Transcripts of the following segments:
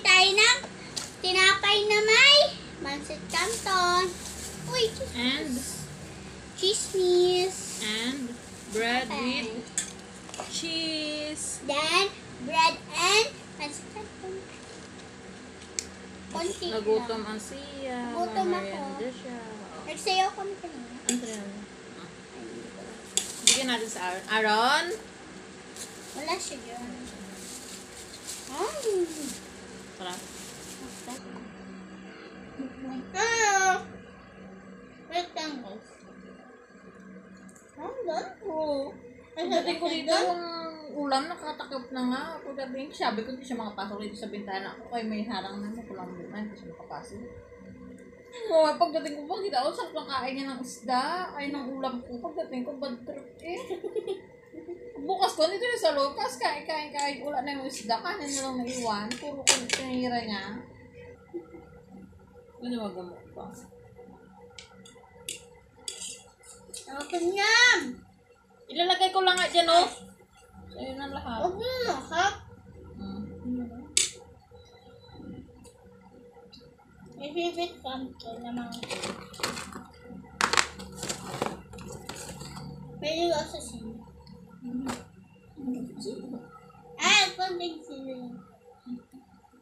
Kakain tayo ng tinapay na may Pancit Canton. Uy, And chismis. bread Okay. with cheese. Then, bread and Pancit Canton. Konti Nagutom lang. ang siya. Nagutom ako. Mamarienda siya. Nagsayaw kami kanina. Ano yan? Bigyan natin sa Aaron. Aaron? Wala siya dyan. Tara. Rectangles. Ang ganda. Pagdating ko dito, yung ulam nakatakip na nga. Pagdating, sabi ko hindi siya makapasok dito sa bintana. Ako kay may harang na makulang buman. Hindi siya makapasok. Oo, pagdating ko ba, kita ko sarap lang kain niya ng isda. Kain ng ulam ko. Pagdating ko, bad trip eh. Bukas ko, dito na sa Lucas, kain. Wala na yung isda. Kanin na lang naiwan. Puro ko tinira niya. Ano magamot pa? Akin yan. Ilalagay ko lang nga dyan, oh. Sa'yo na lahat. Huwag mo mahap. May favorite canton naman. Pwede ko sa sino. Konting sino.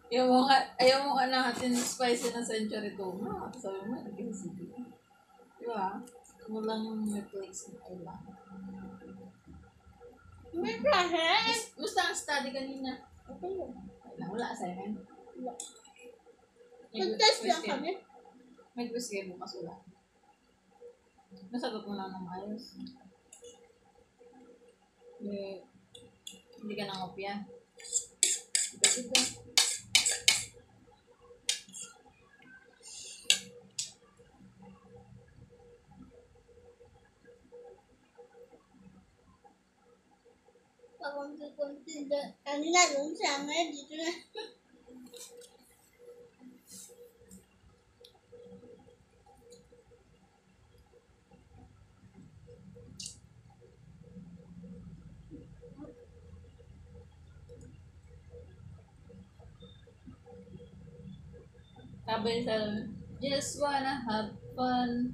Ayaw mo ka natin spicy na century tuna. Sabi mo, naging sige. Diba? Mo lang yung Netflix na kailangan. May klase. Musta ang study kanina? Okay yun. Wala assignment? Wala. Mag-test lang kami. May quiz kayo bukas wala. Nasagot mo lang ng ayos. Hindi ka nangopya. Ito. Konti kanina doon sa amin dito na. Sabi sa just wanna have fun.